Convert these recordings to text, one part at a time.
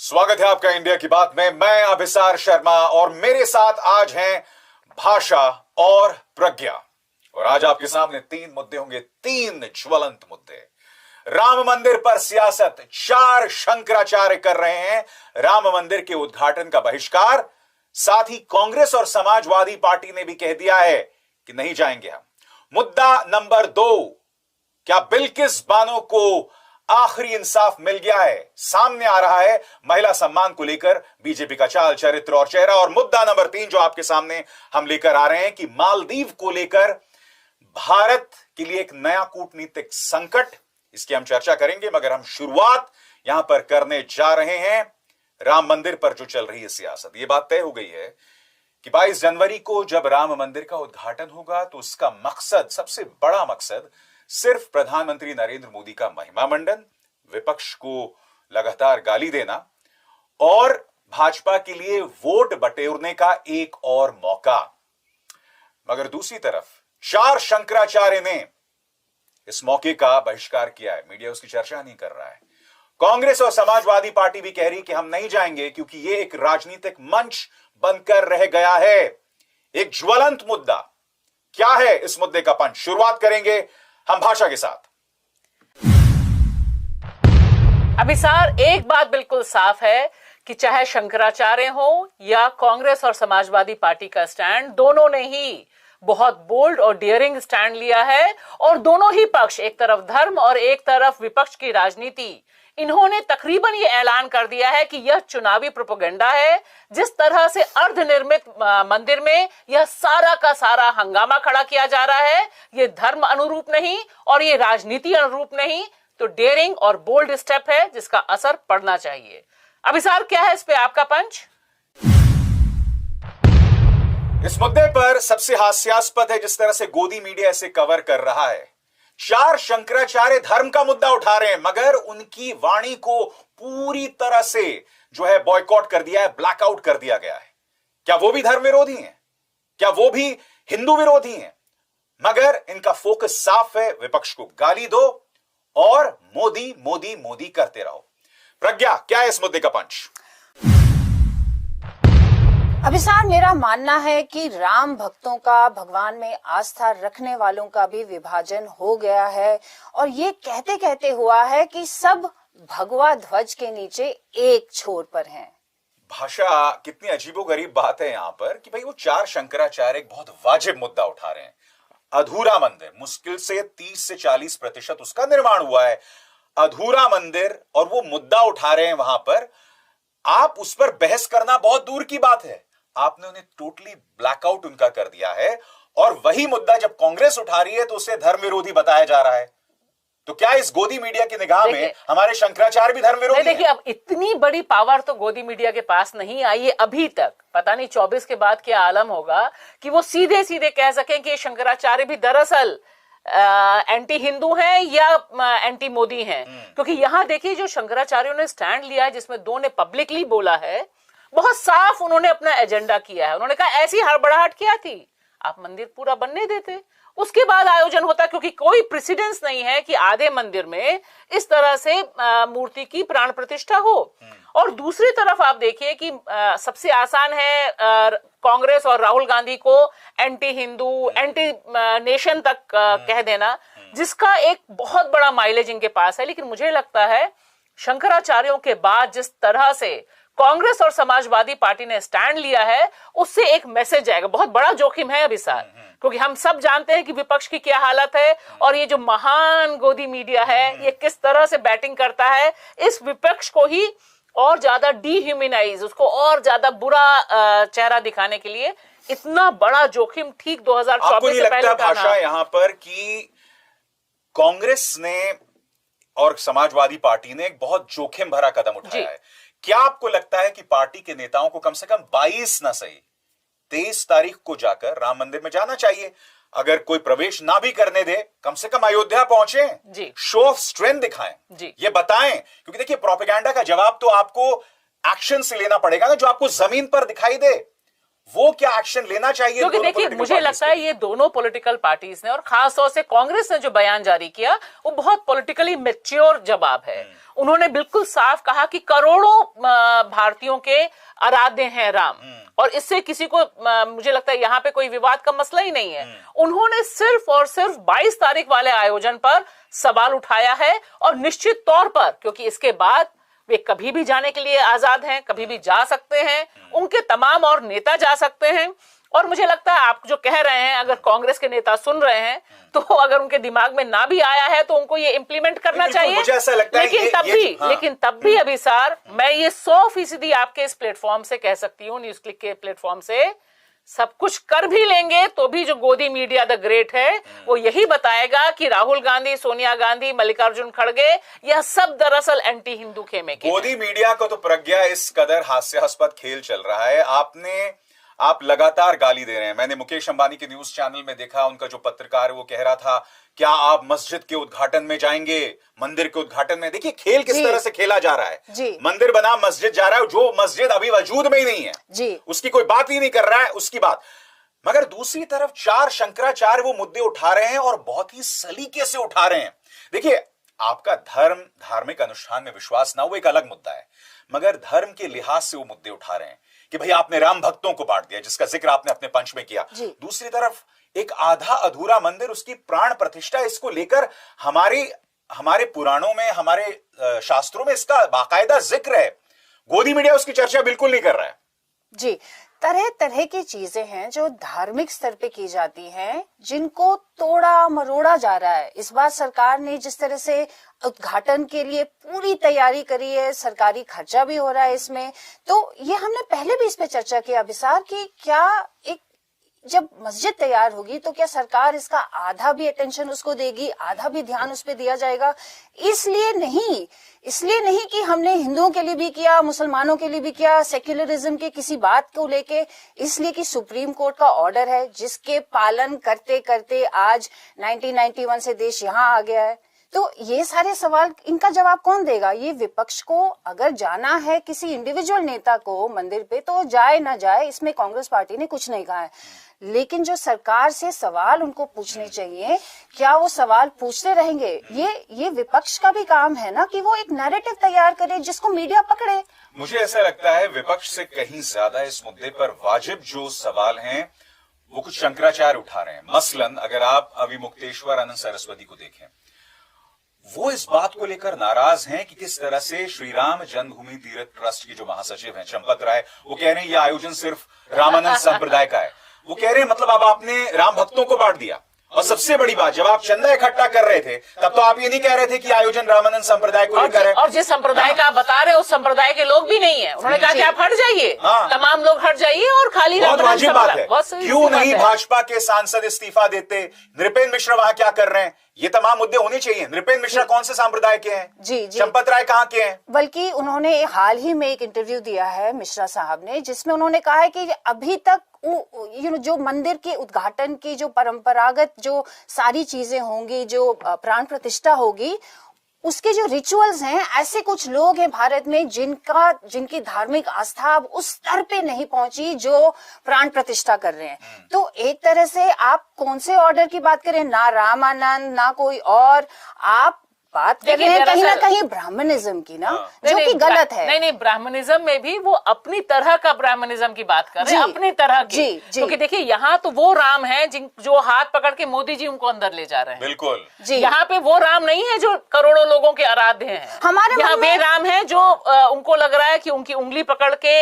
स्वागत है आपका इंडिया की बात में। मैं अभिसार शर्मा और मेरे साथ आज हैं भाषा और प्रज्ञा। और आज आपके सामने तीन मुद्दे होंगे, तीन ज्वलंत मुद्दे। राम मंदिर पर सियासत, 4 शंकराचार्य कर रहे हैं राम मंदिर के उद्घाटन का बहिष्कार। साथ ही कांग्रेस और समाजवादी पार्टी ने भी कह दिया है कि नहीं जाएंगे हम। मुद्दा नंबर 2, क्या बिल्किस बानो को आखिरी इंसाफ मिल गया है? सामने आ रहा है महिला सम्मान को लेकर बीजेपी का चाल, चरित्र और चेहरा। और मुद्दा नंबर 3 जो आपके सामने हम लेकर आ रहे हैं कि मालदीव को लेकर भारत के लिए एक नया कूटनीतिक संकट, इसकी हम चर्चा करेंगे। मगर हम शुरुआत यहां पर करने जा रहे हैं राम मंदिर पर जो चल रही है सियासत। यह बात तय हो गई है कि 22 जनवरी को जब राम मंदिर का उद्घाटन होगा तो उसका मकसद, सबसे बड़ा मकसद, सिर्फ प्रधानमंत्री नरेंद्र मोदी का महिमा मंडन, विपक्ष को लगातार गाली देना और भाजपा के लिए वोट बटोरने का एक और मौका। मगर दूसरी तरफ 4 शंकराचार्य ने इस मौके का बहिष्कार किया है। मीडिया उसकी चर्चा नहीं कर रहा है। कांग्रेस और समाजवादी पार्टी भी कह रही कि हम नहीं जाएंगे क्योंकि यह एक राजनीतिक मंच बनकर रह गया है। एक ज्वलंत मुद्दा। क्या है इस मुद्दे का पंच? शुरुआत करेंगे हम भाषा के साथ। अभिसार, एक बात बिल्कुल साफ है कि चाहे शंकराचार्य हो या कांग्रेस और समाजवादी पार्टी का स्टैंड, दोनों ने ही बहुत बोल्ड और डियरिंग स्टैंड लिया है। और दोनों ही पक्ष, एक तरफ धर्म और एक तरफ विपक्ष की राजनीति, इन्होंने तकरीबन ये ऐलान कर दिया है कि यह चुनावी प्रोपेगेंडा है। जिस तरह से अर्धनिर्मित मंदिर में यह सारा का सारा हंगामा खड़ा किया जा रहा है, यह धर्म अनुरूप नहीं और ये राजनीति अनुरूप नहीं, तो डेयरिंग और बोल्ड स्टेप है जिसका असर पड़ना चाहिए। अभिसार, क्या है इस पे आपका पंच? इस मुद्दे पर सबसे हास्यास्पद है जिस तरह से गोदी मीडिया इसे कवर कर रहा है। 4 शंकराचार्य धर्म का मुद्दा उठा रहे हैं मगर उनकी वाणी को पूरी तरह से जो है बॉयकॉट कर दिया है, ब्लैकआउट कर दिया गया है। क्या वो भी धर्म विरोधी हैं? क्या वो भी हिंदू विरोधी हैं? मगर इनका फोकस साफ है, विपक्ष को गाली दो और मोदी मोदी मोदी करते रहो। प्रज्ञा, क्या है इस मुद्दे का पंच? अभिसार, मेरा मानना है कि राम भक्तों का, भगवान में आस्था रखने वालों का भी विभाजन हो गया है और ये कहते कहते हुआ है कि सब भगवा ध्वज के नीचे एक छोर पर हैं। भाषा, कितनी अजीबोगरीब बात है यहां पर कि भाई वो 4 शंकराचार्य एक बहुत वाजिब मुद्दा उठा रहे हैं। अधूरा मंदिर, मुश्किल से 30 से 40% उसका निर्माण हुआ है। अधूरा मंदिर और वो मुद्दा उठा रहे हैं वहां पर। आप उस पर बहस करना बहुत दूर की बात है, आपने उन्हें टोटली ब्लैकआउट उनका कर दिया है। और वही मुद्दा जब कांग्रेस उठा रही है तो उसे धर्म विरोधी बताया जा रहा है। तो क्या इस गोदी मीडिया की निगाह में हमारे शंकराचार्य भी धर्म विरोधी हैं? देखिए, अब इतनी बड़ी पावर तो गोदी मीडिया के पास नहीं आई है अभी तक। पता नहीं 24 के बाद क्या आलम होगा कि वो सीधे सीधे कह सकें कि शंकराचार्य भी दरअसल एंटी हिंदू हैं या एंटी मोदी हैं। क्योंकि यहां देखिए, जो शंकराचार्यों ने स्टैंड लिया है, जिसमें 2 ने पब्लिकली बोला है, बहुत साफ उन्होंने अपना एजेंडा किया है। उन्होंने कहा ऐसी हड़बड़ाहट क्या थी, आप मंदिर पूरा बनने देते, उसके बाद आयोजन होता, क्योंकि कोई प्रेसिडेंस नहीं है कि आधे मंदिर में इस तरह से मूर्ति की प्राण प्रतिष्ठा हो। और दूसरी तरफ आप देखिए कि सबसे आसान है कांग्रेस और राहुल गांधी को एंटी हिंदू, एंटी नेशन तक कह देना, जिसका एक बहुत बड़ा माइलेज इनके पास है। लेकिन मुझे लगता है शंकराचार्यों के बाद जिस तरह से कांग्रेस और समाजवादी पार्टी ने स्टैंड लिया है, उससे एक मैसेज आएगा। बहुत बड़ा जोखिम है अभिसार, क्योंकि हम सब जानते हैं कि विपक्ष की क्या हालत है और ये जो महान गोदी मीडिया है ये किस तरह से बैटिंग करता है। इस विपक्ष को ही और ज्यादा डीह्यूमनाइज, उसको और ज्यादा बुरा चेहरा दिखाने के लिए इतना बड़ा जोखिम ठीक 2024 से पहले भाषा यहां पर कि कांग्रेस ने और समाजवादी पार्टी ने एक बहुत जोखिम भरा कदम उठाया है। क्या आपको लगता है कि पार्टी के नेताओं को कम से कम 22 ना सही 23 तारीख को जाकर राम मंदिर में जाना चाहिए? अगर कोई प्रवेश ना भी करने दे, कम से कम अयोध्या पहुंचे, शो ऑफ स्ट्रेंथ दिखाएं, ये बताएं। क्योंकि देखिए, प्रोपेगेंडा का जवाब तो आपको एक्शन से लेना पड़ेगा ना, जो आपको जमीन पर दिखाई दे। वो क्या एक्शन लेना चाहिए? क्योंकि देखिए मुझे लगता है ये दोनों पॉलिटिकल पार्टीज ने और खासतौर से कांग्रेस ने जो बयान जारी किया वो बहुत पॉलिटिकली मैच्योर जवाब है। उन्होंने बिल्कुल साफ कहा कि करोड़ों भारतीयों के आराध्य हैं राम, और इससे किसी को मुझे लगता है यहाँ पे कोई विवाद का मसला ही नहीं है। उन्होंने सिर्फ और सिर्फ 22 तारीख वाले आयोजन पर सवाल उठाया है, और निश्चित तौर पर, क्योंकि इसके बाद वे कभी भी जाने के लिए आजाद हैं, कभी भी जा सकते हैं, उनके तमाम और नेता जा सकते हैं। और मुझे लगता है आप जो कह रहे हैं, अगर कांग्रेस के नेता सुन रहे हैं तो अगर उनके दिमाग में ना भी आया है तो उनको ये इम्प्लीमेंट करना चाहिए। मुझे ऐसा लगता है लेकिन तब भी अभिसार, मैं ये 100% आपके इस प्लेटफॉर्म से कह सकती हूँ, न्यूज क्लिक के प्लेटफॉर्म से, सब कुछ कर भी लेंगे तो भी जो गोदी मीडिया द ग्रेट है वो यही बताएगा कि राहुल गांधी, सोनिया गांधी, मल्लिकार्जुन खड़गे, यह सब दरअसल एंटी हिंदू खेमे के गोदी मीडिया को तो प्रज्ञा इस कदर हास्यास्पद खेल चल रहा है। आप लगातार गाली दे रहे हैं। मैंने मुकेश अंबानी के न्यूज चैनल में देखा, उनका जो पत्रकार है वो कह रहा था क्या आप मस्जिद के उद्घाटन में जाएंगे, मंदिर के उद्घाटन में? देखिए खेल किस तरह से खेला जा रहा है। मंदिर बना मस्जिद जा रहा है, जो मस्जिद अभी वजूद में ही नहीं है उसकी कोई बात ही नहीं कर रहा है उसकी बात। मगर दूसरी तरफ 4 शंकराचार्य वो मुद्दे उठा रहे हैं और बहुत ही सलीके से उठा रहे हैं। देखिए आपका धर्म, धार्मिक अनुष्ठान में विश्वास ना, वो एक अलग मुद्दा है, मगर धर्म के लिहाज से वो मुद्दे उठा रहे हैं कि भाई आपने राम भक्तों को बांट दिया, जिसका जिक्र आपने अपने पंच में किया। दूसरी तरफ एक आधा अधूरा मंदिर, उसकी प्राण प्रतिष्ठा, इसको लेकर हमारे पुराणों में, हमारे शास्त्रों में इसका बाकायदा जिक्र है। गोदी मीडिया उसकी चर्चा बिल्कुल नहीं कर रहा है। जी, तरह तरह की चीजें हैं जो धार्मिक स्तर पे की जाती हैं, जिनको तोड़ा मरोड़ा जा रहा है। इस बार सरकार ने जिस तरह से उद्घाटन के लिए पूरी तैयारी करी है, सरकारी खर्चा भी हो रहा है इसमें, तो ये हमने पहले भी इस पे चर्चा की अभिसार की क्या एक जब मस्जिद तैयार होगी तो क्या सरकार इसका आधा भी अटेंशन उसको देगी, आधा भी ध्यान उस पर दिया जाएगा? इसलिए नहीं कि हमने हिंदुओं के लिए भी किया, मुसलमानों के लिए भी किया, सेक्युलरिज्म के किसी बात को लेके, इसलिए कि सुप्रीम कोर्ट का ऑर्डर है जिसके पालन करते करते आज 1991 से देश यहाँ आ गया है। तो ये सारे सवाल, इनका जवाब कौन देगा? ये विपक्ष को अगर जाना है किसी इंडिविजुअल नेता को मंदिर पे तो जाए ना जाए, इसमें कांग्रेस पार्टी ने कुछ नहीं कहा है, लेकिन जो सरकार से सवाल उनको पूछने चाहिए, क्या वो सवाल पूछते रहेंगे? ये विपक्ष का भी काम है ना कि वो एक नैरेटिव तैयार करे जिसको मीडिया पकड़े। मुझे ऐसा लगता है विपक्ष से कहीं ज्यादा इस मुद्दे पर वाजिब जो सवाल हैं वो कुछ शंकराचार्य उठा रहे हैं। मसलन अगर आप अभी मुक्तेश्वर आनंद सरस्वती को देखें, वो इस बात को लेकर नाराज हैं कि किस तरह से श्री राम जन्मभूमि तीर्थ ट्रस्ट की जो महासचिव हैं चंपत राय, वो कह रहे हैं ये आयोजन सिर्फ रामानंद संप्रदाय का है। वो कह रहे हैं मतलब अब आपने राम भक्तों को बांट दिया। और सबसे बड़ी बात, जब आप चंदा इकट्ठा कर रहे थे तब तो आप ये नहीं कह रहे थे कि आयोजन रामानंद संप्रदाय को लेकर है। और जिस संप्रदाय का आप बता रहे हैं उस संप्रदाय के लोग भी नहीं है। उन्होंने कहा कि आप हट जाइए, तमाम लोग हट जाइए और खाली बहुत वाजिब बात है। क्यों नहीं भाजपा के सांसद इस्तीफा देते? नृपेंद्र मिश्रा वहां क्या कर रहे हैं? ये तमाम मुद्दे होने चाहिए। नृपेंद्र मिश्रा कौन से संप्रदाय के हैं? जी। चंपत राय कहाँ के हैं? बल्कि उन्होंने हाल ही में एक इंटरव्यू दिया है मिश्रा साहब ने, जिसमें उन्होंने कहा है कि अभी तक जो मंदिर के उद्घाटन की जो परंपरागत जो सारी चीजें होंगी, जो प्राण प्रतिष्ठा होगी, उसके जो रिचुअल्स हैं, ऐसे कुछ लोग हैं भारत में जिनकी धार्मिक आस्था अब उस स्तर पे नहीं पहुंची जो प्राण प्रतिष्ठा कर रहे हैं। तो एक तरह से आप कौन से ऑर्डर की बात करें, ना रामानंद ना कोई और, आप बात कर रहे हैं कहीं ना कहीं ब्राह्मणिज्म की ना, जो कि गलत है। नहीं, ब्राह्मणिज्म में भी वो अपनी तरह का ब्राह्मणिज्म की बात कर रहे हैं, अपनी तरह की। क्योंकि देखिए यहाँ तो वो राम है जो हाथ पकड़ के मोदी जी उनको अंदर ले जा रहे हैं। बिल्कुल जी, यहाँ पे वो राम नहीं है जो करोड़ों लोगों के आराध्य हैं। हमारे यहाँ वे राम है जो उनको लग रहा है कि उनकी उंगली पकड़ के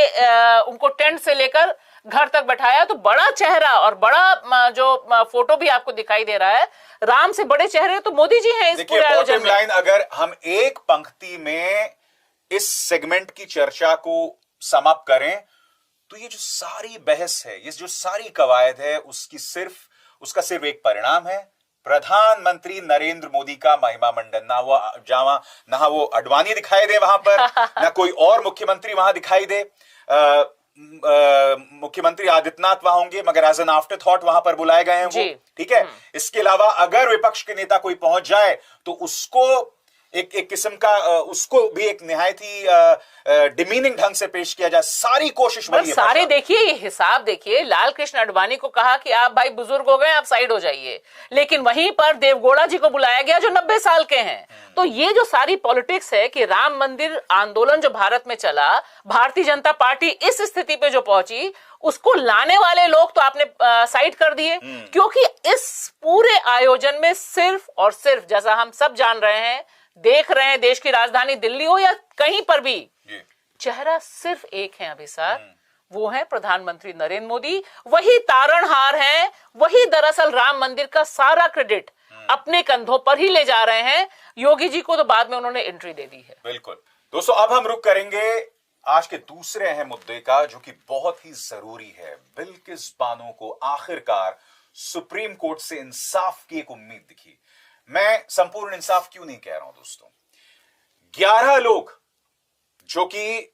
उनको टेंट से लेकर घर तक बैठाया, तो बड़ा चेहरा और बड़ा जो फोटो भी आपको दिखाई दे रहा है, राम से बड़े चेहरे तो मोदी जी हैं इस पूरे आयोजन में। अगर हम एक पंक्ति में इस सेगमेंट की चर्चा को समाप्त करें तो ये जो सारी बहस है, ये जो सारी कवायद है, उसका सिर्फ एक परिणाम है, प्रधानमंत्री नरेंद्र मोदी का महिमा मंडन। ना वो अडवाणी दिखाई दे वहां पर, ना कोई और मुख्यमंत्री वहां दिखाई दे। मुख्यमंत्री आदित्यनाथ वहां होंगे मगर एज एन आफ्टर थॉट वहां पर बुलाए गए हैं वो, ठीक है। इसके अलावा अगर विपक्ष के नेता कोई पहुंच जाए तो उसको एक किस्म का उसको भी एक निहायत ही डिमीनिंग ढंग से पेश किया जाए, सारी कोशिश वही है। सारे देखिए, ये हिसाब देखिए, लाल कृष्ण आडवाणी को कहा कि आप भाई बुजुर्ग हो गए, आप साइड हो जाइए, लेकिन वहीं पर देवगौड़ा जी को बुलाया गया जो 90 साल के हैं। तो ये जो सारी पॉलिटिक्स है कि राम मंदिर आंदोलन जो भारत में चला, भारतीय जनता पार्टी इस स्थिति पे जो पहुंची, उसको लाने वाले लोग तो आपने साइड कर दिए, क्योंकि इस पूरे आयोजन में सिर्फ और सिर्फ, जैसा हम सब जान रहे हैं, देख रहे हैं, देश की राजधानी दिल्ली हो या कहीं पर भी, चेहरा सिर्फ एक है अभिसार, वो है प्रधानमंत्री नरेंद्र मोदी। वही तारणहार हैं, वही दरअसल राम मंदिर का सारा क्रेडिट अपने कंधों पर ही ले जा रहे हैं। योगी जी को तो बाद में उन्होंने एंट्री दे दी है। बिल्कुल दोस्तों, अब हम रुक करेंगे आज के दूसरे अहम मुद्दे का, जो कि बहुत ही जरूरी है। बिल्किस बानो को आखिरकार सुप्रीम कोर्ट से इंसाफ की एक उम्मीद दिखी। मैं संपूर्ण इंसाफ क्यों नहीं कह रहा हूं दोस्तों, 11 लोग जो कि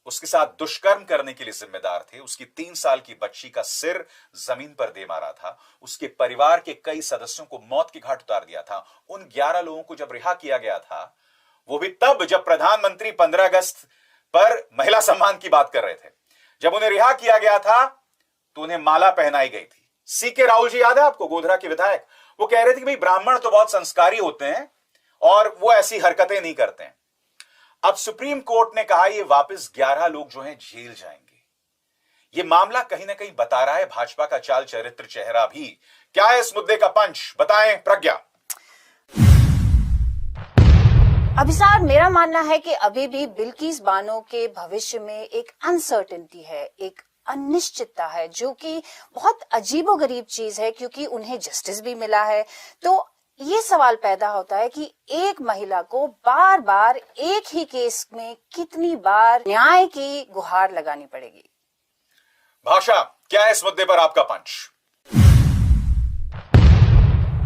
उसके साथ दुष्कर्म करने के लिए जिम्मेदार थे, उसकी 3 साल की बच्ची का सिर जमीन पर दे मारा था, उसके परिवार के कई सदस्यों को मौत के घाट उतार दिया था, उन 11 लोगों को जब रिहा किया गया था, वो भी तब जब प्रधानमंत्री 15 अगस्त पर महिला सम्मान की बात कर रहे थे। जब उन्हें रिहा किया गया था तो उन्हें माला पहनाई गई थी। सीके राहुल जी याद है आपको, गोधरा के विधायक, वो कह रहे थे कि भाई ब्राह्मण तो बहुत संस्कारी होते हैं और वो ऐसी हरकतें नहीं करते हैं। अब सुप्रीम कोर्ट ने कहा ये वापस 11 लोग जो हैं जेल जाएंगे। ये मामला कहीं ना कहीं बता रहा है भाजपा का चाल चरित्र चेहरा भी। क्या है इस मुद्दे का पंच, बताएं प्रज्ञा। अभिसार, मेरा मानना है कि अभी भी बिल्किस बानो के भविष्य में एक अनसर्टेनिटी है, एक अनिश्चितता है, जो कि बहुत अजीबोगरीब चीज है, क्योंकि उन्हें जस्टिस भी मिला है। तो ये सवाल पैदा होता है कि एक महिला को बार बार एक ही केस में कितनी बार न्याय की गुहार लगानी पड़ेगी। भाषा, क्या है इस मुद्दे पर आपका पंच?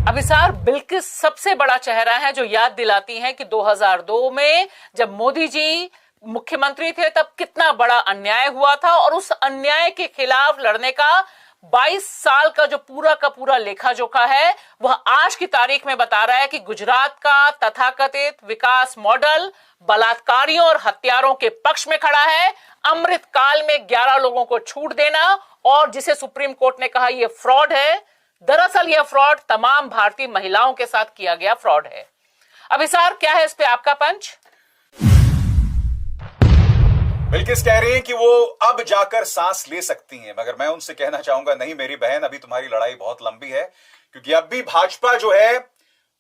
अभिसार, बिल्किस सबसे बड़ा चेहरा है जो याद दिलाती है कि 2002 में जब मोदी जी मुख्यमंत्री थे तब कितना बड़ा अन्याय हुआ था, और उस अन्याय के खिलाफ लड़ने का 22 साल का जो पूरा का पूरा लेखा जोखा है, वह आज की तारीख में बता रहा है कि गुजरात का तथाकथित विकास मॉडल बलात्कारियों और हत्यारों के पक्ष में खड़ा है। अमृत काल में 11 लोगों को छूट देना, और जिसे सुप्रीम कोर्ट ने कहा यह फ्रॉड है, दरअसल यह फ्रॉड तमाम भारतीय महिलाओं के साथ किया गया फ्रॉड है। अभिसार, क्या है इस पे आपका पंच? बिल्किस कह रही हैं कि वो अब जाकर सांस ले सकती हैं, मगर मैं उनसे कहना चाहूंगा नहीं मेरी बहन, अभी तुम्हारी लड़ाई बहुत लंबी है, क्योंकि अब भी भाजपा जो है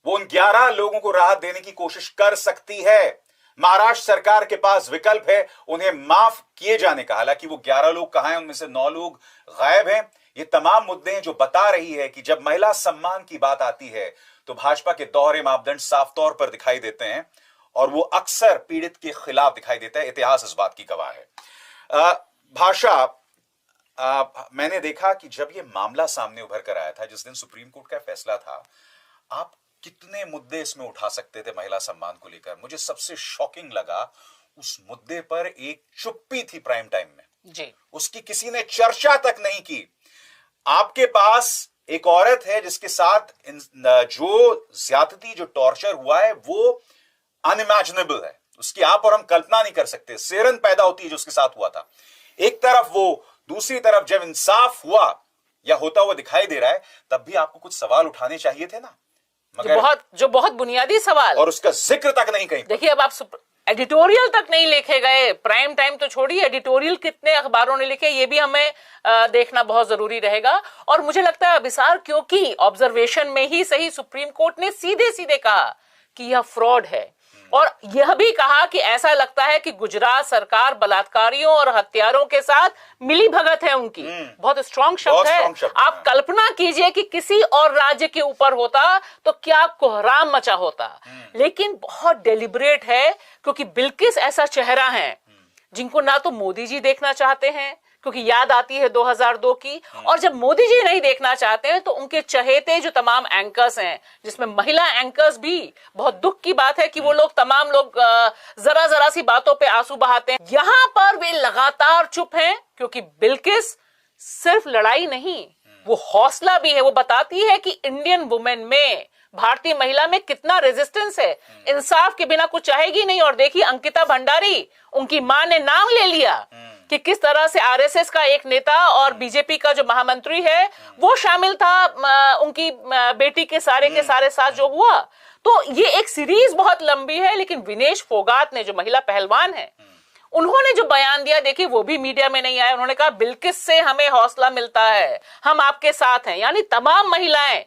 वो उन 11 लोगों को राहत देने की कोशिश कर सकती है। महाराष्ट्र सरकार के पास विकल्प है उन्हें माफ किए जाने का। हालांकि वो 11 लोग कहां हैं, उनमें से 9 लोग गायब हैं। ये तमाम मुद्दे हैं जो बता रही है कि जब महिला सम्मान की बात आती है तो भाजपा के दोहरे मापदंड साफ तौर पर दिखाई देते हैं, और वो अक्सर पीड़ित के खिलाफ दिखाई देता है। इतिहास इस बात की गवाह है। भाषा, मैंने देखा कि जब ये मामला सामने उभर कर आया था, जिस दिन सुप्रीम कोर्ट का फैसला था, आप कितने मुद्दे इसमें उठा सकते थे महिला सम्मान को लेकर। मुझे सबसे शॉकिंग लगा उस मुद्दे पर एक चुप्पी थी प्राइम टाइम में जी, उसकी किसी ने चर्चा तक नहीं की। आपके पास एक औरत है जिसके साथ जो ज्यादती, जो टॉर्चर हुआ है, वो अनइमेजिनेबल है, उसकी आप और हम कल्पना नहीं कर सकते। सेरन पैदा होती है जो उसके साथ हुआ था। एक तरफ वो, दूसरी तरफ जब इंसाफ हुआ या होता हुआ दिखाई दे रहा है, तब भी आपको कुछ सवाल उठाने चाहिए थे ना, मगर जो बहुत बुनियादी सवाल, और उसका जिक्र तक नहीं कहीं। देखिए, अब आप एडिटोरियल तक नहीं लिखे गए, प्राइम टाइम तो छोड़िए, एडिटोरियल कितने अखबारों ने लिखे ये भी हमें देखना बहुत जरूरी रहेगा। और मुझे लगता है अभिसार, क्योंकि ऑब्जर्वेशन में ही सही सुप्रीम कोर्ट ने सीधे सीधे कहा कि यह फ्रॉड है, और यह भी कहा कि ऐसा लगता है कि गुजरात सरकार बलात्कारियों और हत्यारों के साथ मिली भगत है उनकी। बहुत स्ट्रॉन्ग शब्द है। आप कल्पना कीजिए कि किसी और राज्य के ऊपर होता तो क्या कोहराम मचा होता। लेकिन बहुत डेलिब्रेट है, क्योंकि बिल्किस ऐसा चेहरा है जिनको ना तो मोदी जी देखना चाहते हैं, क्योंकि याद आती है 2002 की, और जब मोदी जी नहीं देखना चाहते हैं तो उनके चहेते जो तमाम एंकर्स हैं, जिसमें महिला एंकर्स भी, बहुत दुख की बात है कि वो लोग, तमाम लोग जरा जरा सी बातों पे आंसू बहाते हैं। यहां पर वे लगातार चुप हैं, क्योंकि बिल्किस सिर्फ लड़ाई नहीं, वो हौसला भी है। वो बताती है कि इंडियन वुमेन में भारतीय महिला में कितना रेजिस्टेंस है, इंसाफ के बिना कुछ चाहेगी नहीं। और देखिए अंकिता भंडारी, उनकी मां ने नाम ले लिया कि किस तरह से आरएसएस का एक नेता और बीजेपी का जो महामंत्री है वो शामिल था उनकी बेटी के सारे साथ जो हुआ। तो ये एक सीरीज बहुत लंबी है, लेकिन विनेश फोगाट ने, जो महिला पहलवान है, उन्होंने जो बयान दिया, देखिए वो भी मीडिया में नहीं आया। उन्होंने कहा बिल्किस से हमें हौसला मिलता है, हम आपके साथ हैं। यानी तमाम महिलाएं,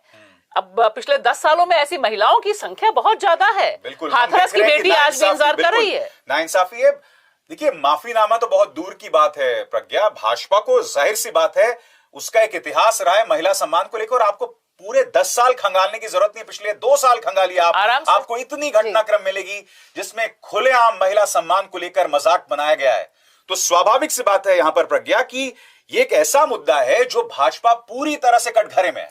अब पिछले 10 सालों में ऐसी महिलाओं की संख्या बहुत ज्यादा है। हाथरस की बेटी आज भी इंतजार कर रही है। नाइंसाफी है। देखिए माफीनामा तो बहुत दूर की बात है प्रज्ञा, भाजपा को जाहिर सी बात है उसका एक इतिहास रहा है महिला सम्मान को लेकर, और आपको पूरे 10 साल खंगालने की जरूरत नहीं, पिछले 2 साल खंगालिए आप, आपको इतनी घटनाक्रम मिलेगी जिसमें खुलेआम महिला सम्मान को लेकर मजाक बनाया गया है। तो स्वाभाविक सी बात है यहां पर प्रज्ञा कि ये एक ऐसा मुद्दा है जो भाजपा पूरी तरह से कटघरे में है।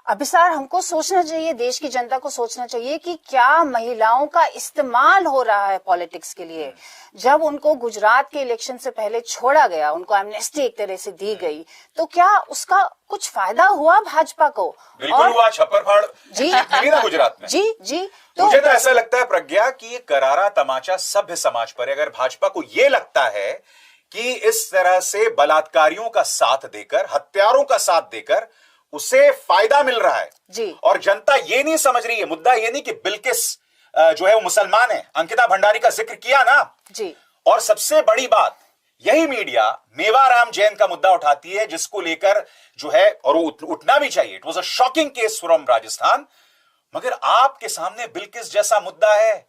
अभिसार, हमको सोचना चाहिए, देश की जनता को सोचना चाहिए कि क्या महिलाओं का इस्तेमाल हो रहा है पॉलिटिक्स के लिए। जब उनको गुजरात के इलेक्शन से पहले छोड़ा गया, उनको एमनेस्टी एक तरह से दी गई, तो क्या उसका कुछ फायदा हुआ भाजपा को? बिल्कुल हुआ, छप्पर फाड़ जी ना गुजरात में। जी तो मुझे तो ऐसा लगता है प्रज्ञा कि ये करारा तमाचा सभ्य समाज पर है। अगर भाजपा को ये लगता है कि इस तरह से बलात्कारियों का साथ देकर, हत्यारों का साथ देकर उसे फायदा मिल रहा है जी, और जनता ये नहीं समझ रही है, मुद्दा ये नहीं कि बिल्किस जो है वो मुसलमान है, अंकिता भंडारी का जिक्र किया ना जी, और सबसे बड़ी बात यही मीडिया मेवाराम जैन का मुद्दा उठाती है, जिसको लेकर जो है, और वो उठना भी चाहिए, it was a shocking case from Rajasthan, मगर आपके सामने बिल्किस जैसा मुद्दा है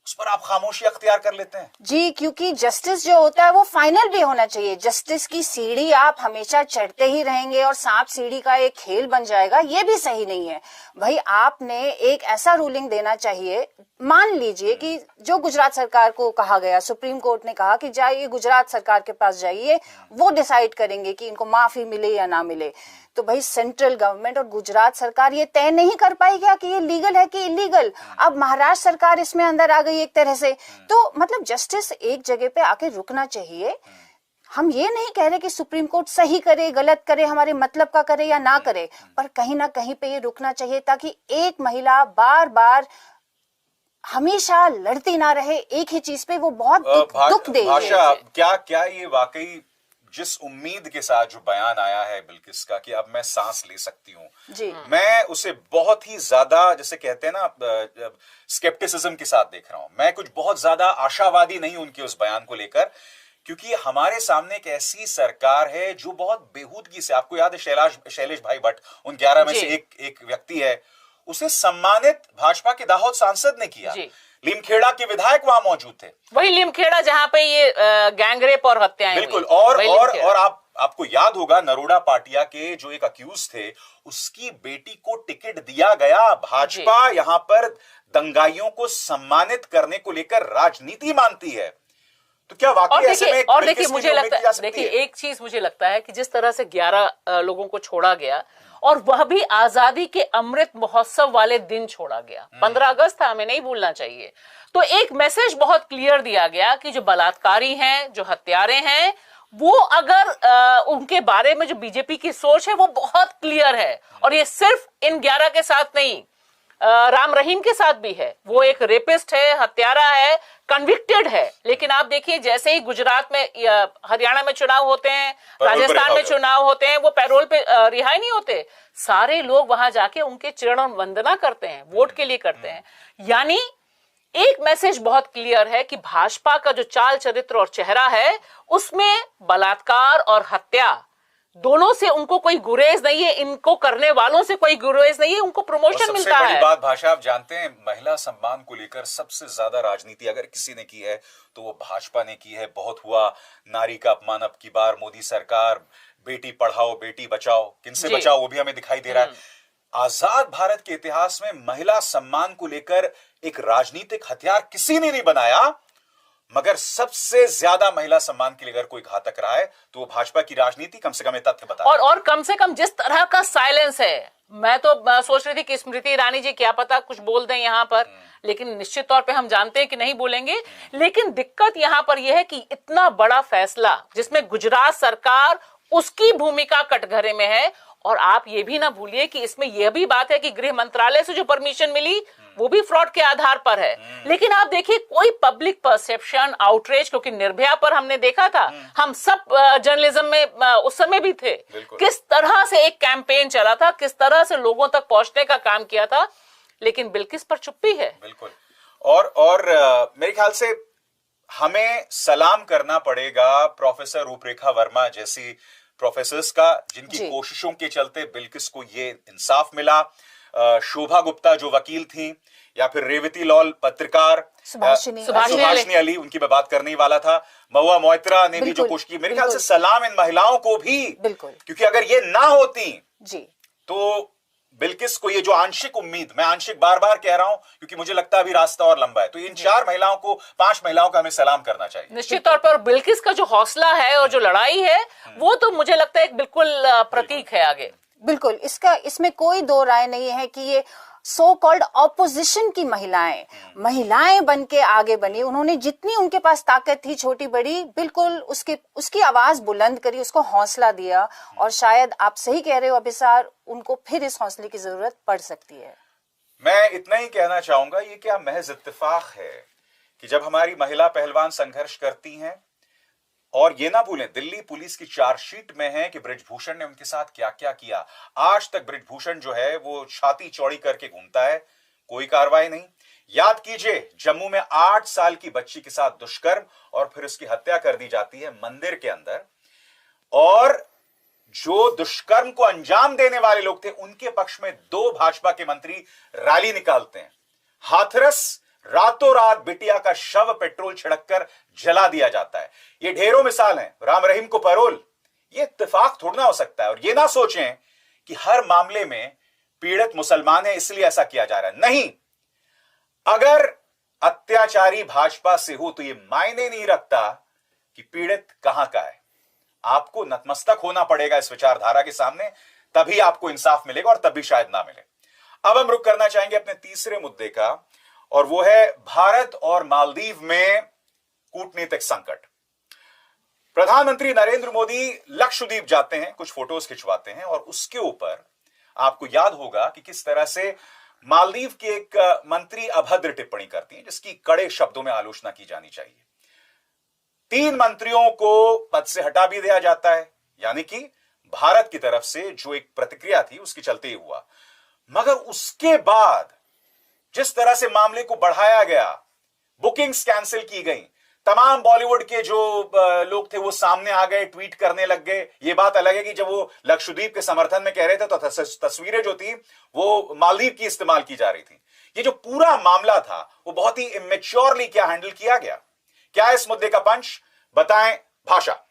उस पर आप खामोशी अख्तियार कर लेते हैं। जी, क्योंकि जस्टिस जो होता है वो फाइनल भी होना चाहिए। जस्टिस की सीढ़ी आप हमेशा चढ़ते ही रहेंगे और सांप सीढ़ी का एक खेल बन जाएगा, ये भी सही नहीं है। भाई आपने एक ऐसा रूलिंग देना चाहिए, मान लीजिए कि जो गुजरात सरकार को कहा गया, सुप्रीम कोर्ट ने कहा कि जाइए गुजरात सरकार के पास जाइए, वो डिसाइड करेंगे कि इनको माफी मिले या ना मिले। तो भाई सेंट्रल गवर्नमेंट और गुजरात सरकार ये तय नहीं कर पाई क्या कि ये लीगल है कि इलीगल? अब महाराष्ट्र सरकार इसमें अंदर आ गई एक तरह से। तो मतलब जस्टिस एक जगह पे आके रुकना चाहिए। हम ये नहीं कह रहे कि सुप्रीम कोर्ट सही करे, गलत करे, हमारे मतलब का करे या ना करे, पर कहीं ना कहीं पे ये रुकना चाहिए ताकि एक महिला बार बार हमेशा लड़ती ना रहे एक ही चीज पे। वो बहुत दुख दे भाषा, क्या ये वाकई जिस उम्मीद के साथ जो बयान आया है बिल्किस का कि अब मैं सांस ले सकती हूँ, मैं उसे बहुत ही ज्यादा, जैसे कहते हैं ना, स्केप्टिसिज्म के साथ देख रहा हूं। मैं कुछ बहुत ज्यादा आशावादी नहीं उनके उस बयान को लेकर, क्योंकि हमारे सामने एक ऐसी सरकार है जो बहुत बेहूदगी से, आपको याद है शैलेश भाई भट्ट उन 11 में से एक व्यक्ति है, उसे सम्मानित भाजपा के दाहोद सांसद ने किया। लिमखेड़ा के विधायक वहां मौजूद थे, वही लिमखेड़ा जहां पे ये गैंगरेप और हत्याएं बिल्कुल। और आपको याद होगा नरोड़ा पाटिया के जो एक अक्यूज थे, उसकी बेटी को टिकट दिया गया। भाजपा यहां पर दंगाइयों को सम्मानित करने को लेकर राजनीति मानती है। तो क्या वाकई ऐसे में और देखिए मुझे लगता है, देखिए एक चीज मुझे लगता है कि जिस तरह से 11 लोगों को छोड़ा गया, और वह भी आजादी के अमृत महोत्सव वाले दिन छोड़ा गया, 15 अगस्त था, हमें नहीं भूलना चाहिए। तो एक मैसेज बहुत क्लियर दिया गया कि जो बलात्कारी हैं, जो हत्यारे हैं, वो अगर उनके बारे में जो बीजेपी की सोच है वो बहुत क्लियर है। और ये सिर्फ इन 11 के साथ नहीं, राम रहीम के साथ भी है। वो एक रेपिस्ट है, हत्यारा है, कन्विक्टेड है। लेकिन आप देखिए जैसे ही गुजरात में, हरियाणा में चुनाव होते हैं, राजस्थान में चुनाव होते हैं, वो पैरोल पे रिहाई नहीं होते। सारे लोग वहां जाके उनके चरण वंदना करते हैं, वोट के लिए करते हैं। यानी एक मैसेज बहुत क्लियर है कि भाजपा का जो चाल चरित्र और चेहरा है, उसमें बलात्कार और हत्या दोनों से उनको कोई गुरेज नहीं है, इनको करने वालों से कोई गुरेज नहीं है, उनको प्रमोशन मिलता है। सबसे बड़ी बात भाषा, आप जानते हैं महिला सम्मान को लेकर सबसे ज्यादा राजनीति अगर किसी ने की है तो वो भाजपा ने की है। बहुत हुआ नारी का अपमान, अब की बार मोदी सरकार बेटी पढ़ाओ बेटी बचाओ, किनसे बचाओ वो भी हमें दिखाई दे रहा है। आजाद भारत के इतिहास में महिला सम्मान को लेकर एक राजनीतिक हथियार किसी ने नहीं बनाया, मगर सबसे ज्यादा महिला सम्मान के लिए अगर कोई घातक रहा है तो वो भाजपा की राजनीति, कम से कम ये तथ्य बता। और कम से कम जिस तरह का साइलेंस है, मैं तो सोच रही थी कि स्मृति ईरानी जी क्या पता कुछ बोल दें यहाँ पर, लेकिन निश्चित तौर पे हम जानते हैं कि नहीं बोलेंगे। लेकिन दिक्कत यहाँ पर यह है कि इतना बड़ा फैसला जिसमें गुजरात सरकार उसकी भूमिका कटघरे में है, और आप ये भी ना भूलिए कि इसमें यह भी बात है कि गृह मंत्रालय से जो परमिशन मिली वो भी फ्रॉड के आधार पर है। लेकिन आप देखिए कोई पब्लिक परसेप्शन आउटरीच, क्योंकि निर्भया पर हमने देखा था, हम सब जर्नलिज्म में उस समय भी थे, किस तरह से एक कैंपेन चला था, किस तरह से लोगों तक पहुंचने का काम किया था, लेकिन बिल्किस पर चुप्पी है। बिल्कुल। और मेरे ख्याल से हमें सलाम करना पड़ेगा प्रोफेसर रूपरेखा वर्मा जैसी प्रोफेसर्स का, जिनकी कोशिशों के चलते बिल्किस को ये इंसाफ मिला। शोभा गुप्ता जो वकील थी, या फिर रेवती लॉल पत्रकार, सुभाषिनी अली, उनकी मैं बात करने वाला था, महुआ मोइत्रा ने भी जो कोशिश की, मेरे ख्याल से सलाम इन महिलाओं को भी, क्योंकि अगर ये ना होती तो बिल्किस को ये जो आंशिक उम्मीद, मैं आंशिक बार बार कह रहा हूं क्योंकि मुझे लगता है अभी रास्ता और लंबा है, तो इन 4 महिलाओं को, 5 महिलाओं का हमें सलाम करना चाहिए निश्चित तौर पर। बिल्किस का जो हौसला है और जो लड़ाई है वो तो मुझे लगता है एक बिल्कुल प्रतीक है आगे। बिल्कुल, इसमें कोई दो राय नहीं है कि ये सो कॉल्ड ऑपोजिशन की महिलाएं बन के आगे बनी। उन्होंने जितनी उनके पास ताकत थी छोटी बड़ी, बिल्कुल उसकी आवाज बुलंद करी, उसको हौसला दिया। और शायद आप सही कह रहे हो अभिसार, उनको फिर इस हौसले की जरूरत पड़ सकती है। मैं इतना ही कहना चाहूंगा, ये क्या महज इत्तेफाक है कि जब हमारी महिला पहलवान संघर्ष करती हैं, और ये ना भूलें दिल्ली पुलिस की चार्जशीट में है कि बृजभूषण ने उनके साथ क्या क्या किया। आज तक बृजभूषण जो है वो छाती चौड़ी करके घूमता है, कोई कार्रवाई नहीं। याद कीजिए जम्मू में 8 साल की बच्ची के साथ दुष्कर्म और फिर उसकी हत्या कर दी जाती है मंदिर के अंदर, और जो दुष्कर्म को अंजाम देने वाले लोग थे उनके पक्ष में 2 भाजपा के मंत्री रैली निकालते हैं। हाथरस रातों रात बिटिया का शव पेट्रोल छिड़ककर जला दिया जाता है। ये ढेरों मिसाल हैं। राम रहीम को पैरोल, ये इत्तेफाक थोड़ा ना हो सकता है। और ये ना सोचें कि हर मामले में पीड़ित मुसलमान है इसलिए ऐसा किया जा रहा है, नहीं। अगर अत्याचारी भाजपा से हो तो ये मायने नहीं रखता कि पीड़ित कहां का है। आपको नतमस्तक होना पड़ेगा इस विचारधारा के सामने, तभी आपको इंसाफ मिलेगा, और तभी शायद ना मिले। अब हम रुख करना चाहेंगे अपने तीसरे मुद्दे का, और वो है भारत और मालदीव में कूटनीतिक संकट। प्रधानमंत्री नरेंद्र मोदी लक्षद्वीप जाते हैं, कुछ फोटोज खिंचवाते हैं, और उसके ऊपर आपको याद होगा कि किस तरह से मालदीव के एक मंत्री अभद्र टिप्पणी करती हैं, जिसकी कड़े शब्दों में आलोचना की जानी चाहिए। 3 मंत्रियों को पद से हटा भी दिया जाता है, यानी कि भारत की तरफ से जो एक प्रतिक्रिया थी उसके चलते ही हुआ। मगर उसके बाद जिस तरह से मामले को बढ़ाया गया, बुकिंग्स कैंसिल की गई, तमाम बॉलीवुड के जो लोग थे वो सामने आ गए, ट्वीट करने लग गए। ये बात अलग है कि जब वो लक्षद्वीप के समर्थन में कह रहे थे तो तस्वीरें जो थी वो मालदीव की इस्तेमाल की जा रही थी। ये जो पूरा मामला था वो बहुत ही इमेच्योरली क्या हैंडल किया गया। क्या इस मुद्दे का पंच, बताएं भाषा।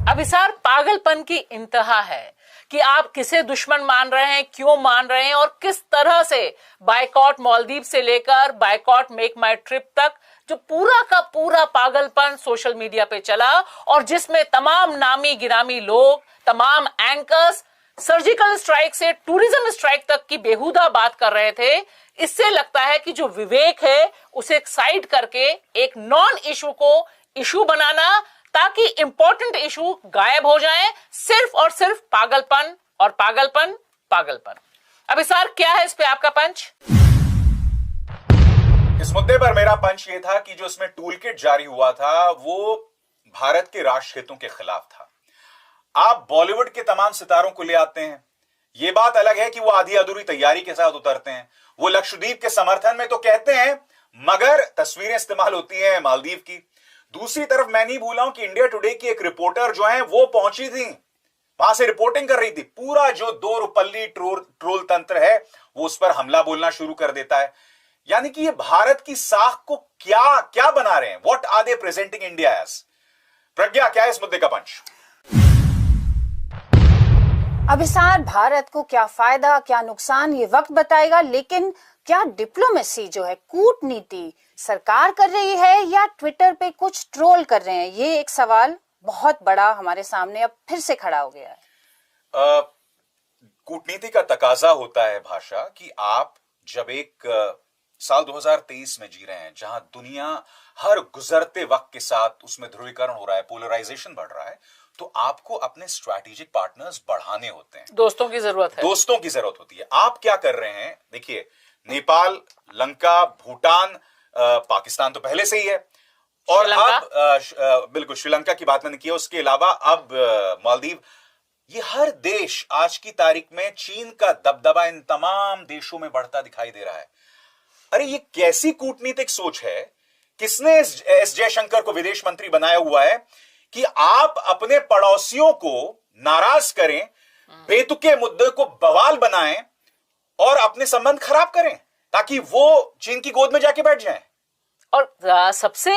अभिसार, पागलपन की इंतहा है कि आप किसे दुश्मन मान रहे हैं, क्यों मान रहे हैं, और किस तरह से बायकॉट मालदीव से लेकर बायकॉट मेक माई ट्रिप तक जो पूरा का पूरा पागलपन सोशल मीडिया पे चला, और जिसमें तमाम नामी गिरामी लोग, तमाम एंकर्स सर्जिकल स्ट्राइक से टूरिज्म स्ट्राइक तक की बेहुदा बात कर रहे थे। इससे लगता है कि जो विवेक है उसे साइड करके एक नॉन इशू को इशू बनाना, ताकि इंपॉर्टेंट इशू गायब हो जाए, सिर्फ और सिर्फ पागलपन और पागलपन पागलपन। अभिसार, क्या है इस पे आपका पंच? इस मुद्दे पर मेरा पंच ये था कि जो इसमें टूल किट जारी हुआ था वो भारत के राष्ट्र हितों के खिलाफ था। आप बॉलीवुड के तमाम सितारों को ले आते हैं, ये बात अलग है कि वो आधी अधूरी तैयारी के साथ उतरते हैं। वो लक्षद्वीप के समर्थन में तो कहते हैं, मगर तस्वीरें इस्तेमाल होती हैं मालदीव की। दूसरी तरफ मैं नहीं भूला हूं कि इंडिया टुडे की एक रिपोर्टर जो है वो पहुंची थी, वहां से रिपोर्टिंग कर रही थी। पूरा जो 2 रुपल्ली ट्रोल तंत्र है वो उस पर हमला बोलना शुरू कर देता है। यानी कि ये भारत की साख को क्या क्या बना रहे हैं, what are they presenting India as. Pragya, क्या है इस मुद्दे का पंच? अभिसार, भारत को क्या फायदा क्या नुकसान ये वक्त बताएगा, लेकिन क्या डिप्लोमेसी जो है, कूटनीति सरकार कर रही है या ट्विटर पे कुछ ट्रोल कर रहे हैं, ये एक सवाल बहुत बड़ा हमारे सामने अब फिर से खड़ा हो गया है। कूटनीति का तकाजा होता है भाषा कि आप जब एक साल 2023 में जी रहे हैं, जहां दुनिया हर गुजरते वक्त के साथ उसमें ध्रुवीकरण हो रहा है, पोलराइजेशन बढ़ रहा है, तो आपको अपने स्ट्रैटेजिक पार्टनर्स बढ़ाने होते हैं, दोस्तों की जरूरत है, दोस्तों की जरूरत होती है। आप क्या कर रहे हैं? देखिए, नेपाल, लंका, भूटान, पाकिस्तान तो पहले से ही है, और अब बिल्कुल श्रीलंका की बात मैंने की है, उसके अलावा अब मालदीव। ये हर देश आज की तारीख में चीन का दबदबा इन तमाम देशों में बढ़ता दिखाई दे रहा है। अरे ये कैसी कूटनीतिक सोच है? किसने एस जयशंकर को विदेश मंत्री बनाया हुआ है कि आप अपने पड़ोसियों को नाराज करें, बेतुके मुद्दे को बवाल बनाएं और अपने संबंध खराब करें ताकि वो चीन की गोद में जाके बैठ जाएं? और सबसे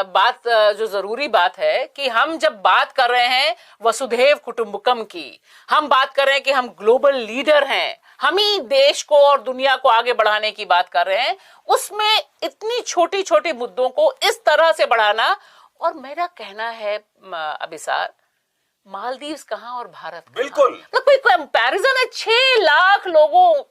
बात जो जरूरी बात है कि हम जब बात कर रहे हैं वसुधैव कुटुंबकम की, हम बात कर रहे हैं कि हम ग्लोबल लीडर हैं, हम ही देश को और दुनिया को आगे बढ़ाने की बात कर रहे हैं, उसमें इतनी छोटी छोटी मुद्दों को इस तरह से बढ़ाना। और मेरा कहना है अभिसार, मालदीव्स कहां और भारत कहां? बिल्कुल, मतलब कोई कंपैरिजन है? 6 लाख लोगों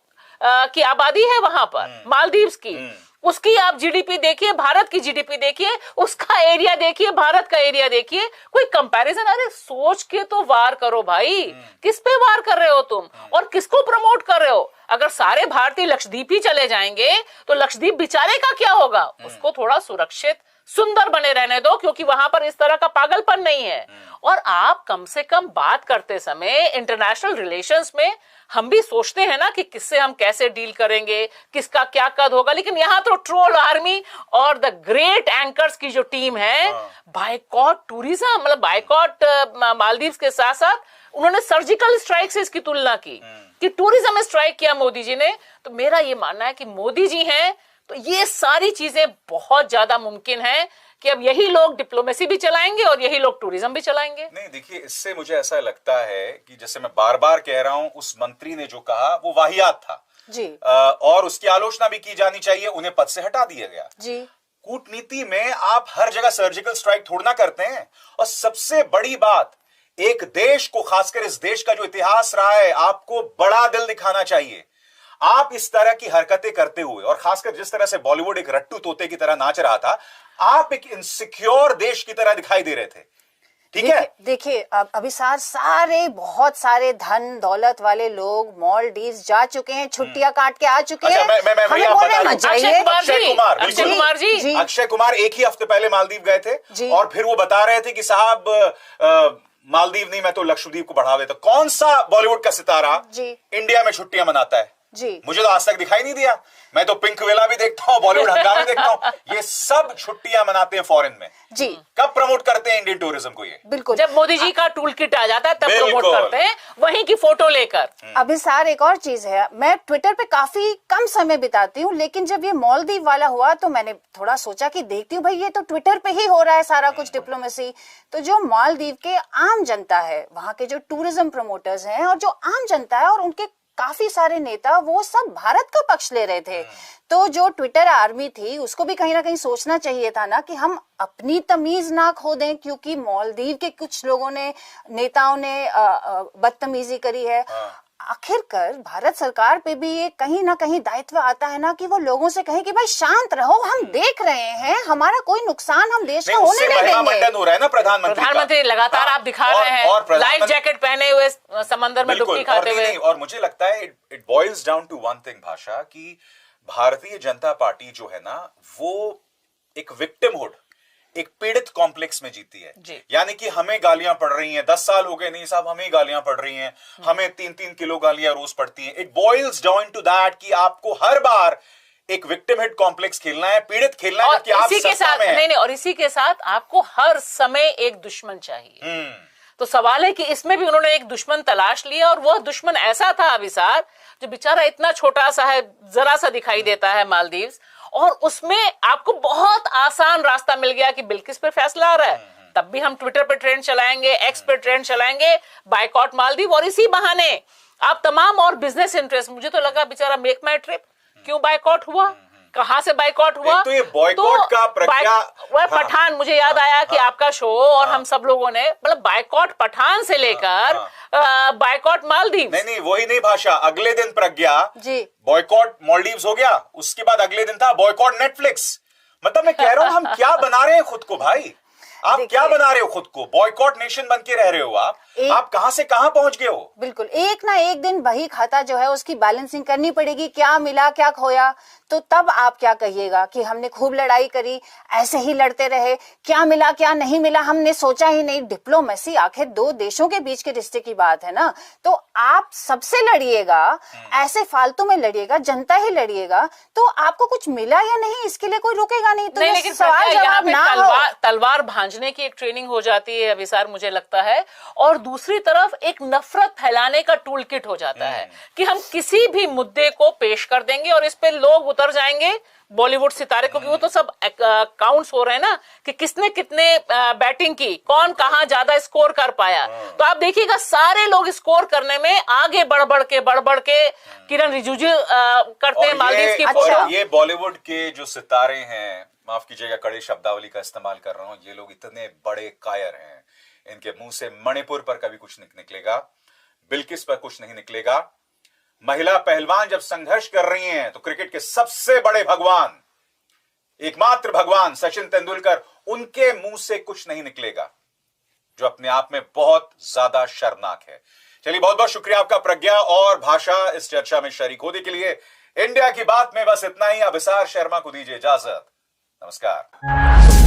की आबादी है वहां पर मालदीव्स की, उसकी आप जीडीपी देखिए, भारत की जीडीपी देखिए, उसका एरिया देखिए, भारत का एरिया देखिए, कोई कंपैरिजन? अरे सोच के तो वार करो भाई, किस पे वार कर रहे हो तुम और किसको प्रमोट कर रहे हो? अगर सारे भारतीय लक्षद्वीप ही चले जाएंगे तो लक्षद्वीप बेचारे का क्या होगा? उसको थोड़ा सुरक्षित सुंदर बने रहने दो, क्योंकि वहां पर इस तरह का पागलपन नहीं है। और आप कम से कम बात करते समय इंटरनेशनल रिलेशंस में हम भी सोचते हैं ना कि किससे हम कैसे डील करेंगे, किसका क्या कद होगा, लेकिन यहां तो ट्रोल आर्मी और द ग्रेट एंकर्स की जो टीम है, बायकॉट टूरिज्म, मतलब बायकॉट मालदीव्स के साथ साथ उन्होंने सर्जिकल स्ट्राइक से इसकी तुलना की कि टूरिज्म में स्ट्राइक किया मोदी जी ने। तो मेरा ये मानना है कि मोदी जी हैं तो ये सारी चीजें बहुत ज्यादा मुमकिन है कि अब यही लोग डिप्लोमेसी भी चलाएंगे और यही लोग टूरिज्म भी चलाएंगे। नहीं, देखिए, इससे मुझे ऐसा लगता है कि जैसे मैं बार बार कह रहा हूं, उस मंत्री ने जो कहा वो वाहियात था जी, और उसकी आलोचना भी की जानी चाहिए, उन्हें पद से हटा दिया गया जी। कूटनीति में आप हर जगह सर्जिकल स्ट्राइक थोड़ना करते हैं। और सबसे बड़ी बात, एक देश को, खासकर इस देश का जो इतिहास रहा है, आपको बड़ा दिल दिखाना चाहिए। आप इस तरह की हरकतें करते हुए, और खासकर जिस तरह से बॉलीवुड एक रट्टू तोते की तरह नाच रहा था, आप एक इनसिक्योर देश की तरह दिखाई दे रहे थे। ठीक है, देखिए अभिसार, बहुत सारे धन दौलत वाले लोग मालदीव्स जा चुके हैं, छुट्टियां काट के आ चुके हैं। मैं आपको बता दूं, अक्षय कुमार एक ही हफ्ते पहले मालदीव गए थे और फिर वो बता रहे थे कि साहब मालदीव नहीं, मैं तो लक्षद्वीप को बढ़ा देता। कौन सा बॉलीवुड का सितारा इंडिया में छुट्टियां मनाता है? जी, मुझे तो आज तक दिखाई नहीं दिया। मैं तो पिंक विला भी देखता हूँ, बॉलीवुड हंगामे देखता हूँ, ये सब छुट्टियां मनाते हैं फॉरेन में। जी, कब प्रमोट करते हैं इंडियन टूरिज्म को? ये बिल्कुल, जब मोदी जी का टूल किट आ जाता है तब प्रमोट करते हैं, वहीं की फोटो लेकर। अभिसार, एक और चीज है, मैं ट्विटर पे काफी कम समय बिताती हूँ, लेकिन जब ये मालदीव वाला हुआ तो मैंने थोड़ा सोचा कि देखती हूँ भाई, ये तो ट्विटर पे ही हो रहा है सारा कुछ डिप्लोमेसी। तो जो मालदीव के आम जनता है, वहां के जो टूरिज्म प्रमोटर्स हैं और जो आम जनता है और उनके काफी सारे नेता, वो सब भारत का पक्ष ले रहे थे। तो जो ट्विटर आर्मी थी उसको भी कहीं ना कहीं सोचना चाहिए था ना कि हम अपनी तमीज ना खो दें, क्योंकि मालदीव के कुछ लोगों ने, नेताओं ने बदतमीजी करी है। आखिरकार भारत सरकार पे भी ये कहीं ना कहीं दायित्व आता है ना कि वो लोगों से कहे कि भाई शांत रहो, हम देख रहे हैं, हमारा कोई नुकसान हम देश का होने नहीं देंगे। हो रहा है ना प्रधानमंत्री लगातार आप दिखा रहे हैं लाइफ जैकेट पहने हुए समंदर में डुबकी खाते हुए। और मुझे लगता है it boils down to one thing भाषा, कि भारतीय जनता पार्टी जो है ना, वो एक विक्टिमहुड, एक पीड़ित कॉम्प्लेक्स में जीती है। यानी कि हमें गालियां पड़ रही हैं, 10 साल हो गए नहीं साहब, हमें गालियां पड़ रही हैं, हमें 3-3 किलो गालियां रोज पड़ती हैं। It boils down to that कि आपको हर बार एक विक्टिमहुड कॉम्प्लेक्स खेलना है, पीड़ित खेलना है, कि आप इसी के साथ नहीं, और इसी के साथ आपको हर समय एक दुश्मन चाहिए। तो सवाल है कि इसमें भी उन्होंने एक दुश्मन तलाश लिया, और वह दुश्मन ऐसा था अभिसार, जो बेचारा इतना छोटा सा है, जरा सा दिखाई देता है मालदीव्स, और उसमें आपको बहुत आसान रास्ता मिल गया कि बिल्किस पे फैसला आ रहा है, तब भी हम ट्विटर पे ट्रेंड चलाएंगे, एक्स पे ट्रेंड चलाएंगे, बायकॉट मालदीव, और इसी बहाने आप तमाम और बिजनेस इंटरेस्ट, मुझे तो लगा बेचारा मेक माई ट्रिप क्यों बायकॉट हुआ, कहां से बाइकआउट हुआ? एक तो ये बॉयकॉट का प्रज्ञा, वह पठान, मुझे याद आया कि आपका शो और हम सब लोगों ने मतलब बाइकआउट पठान से लेकर बाइकआउट मालदीव। नहीं वही नहीं भाषा, अगले दिन प्रज्ञा जी बॉयकॉट मालदीव्स हो गया, उसके बाद अगले दिन था बॉयकॉट नेटफ्लिक्स। मतलब मैं कह रहा हूं हम क्या बना रहे हैं खुद को भाई, आप क्या बना रहे हो खुद को? बॉयकॉट नेशन बन के रह रहे हो आप कहां से कहां पहुंच गए हो? बिल्कुल, एक ना एक दिन बही खाता जो है उसकी बैलेंसिंग करनी पड़ेगी, क्या मिला क्या खोया। तो तब आप क्या कहिएगा कि हमने खूब लड़ाई करी, ऐसे ही लड़ते रहे, क्या मिला क्या नहीं मिला हमने सोचा ही नहीं। डिप्लोमेसी आखिर दो देशों के बीच के रिश्ते की बात है ना। तो आप सबसे लड़िएगा, ऐसे फालतू में लड़िएगा, जनता ही लड़िएगा, तो आपको कुछ मिला या नहीं इसके लिए कोई रुकेगा नहीं। तो नहीं, ये लेकिन सवाल यहाँ जवाब पे ना हो। तलवार भांजने की एक ट्रेनिंग हो जाती है अभिसार, मुझे लगता है, और दूसरी तरफ एक नफरत फैलाने का टूल किट हो जाता है कि हम किसी भी मुद्दे को पेश कर देंगे और इस पे लोग उतर जाएंगे, बॉलीवुड सितारे, क्योंकि वो तो सब काउंट्स हो रहे हैं ना कि किसने कितने बैटिंग की, कौन कहां ज्यादा स्कोर कर पाया। तो आप देखिएगा सारे लोग स्कोर करने में आगे बढ़ के किरण रिजिजू करते हैं मालदीव की फोटो। ये बॉलीवुड के जो सितारे हैं, माफ कीजिएगा कड़े शब्दावली का इस्तेमाल कर रहा हूं, ये लोग इतने बड़े कायर हैं, इनके मुंह से मणिपुर पर कभी कुछ नहीं निकलेगा, बिल्किस पर कुछ नहीं निकलेगा। महिला पहलवान जब संघर्ष कर रही हैं तो क्रिकेट के सबसे बड़े भगवान, एकमात्र भगवान सचिन तेंदुलकर, उनके मुंह से कुछ नहीं निकलेगा, जो अपने आप में बहुत ज्यादा शर्मनाक है। चलिए, बहुत बहुत शुक्रिया आपका प्रज्ञा और भाषा इस चर्चा में शरीक होने के लिए। इंडिया की बात में बस इतना ही। अभिसार शर्मा को दीजिए इजाजत। नमस्कार।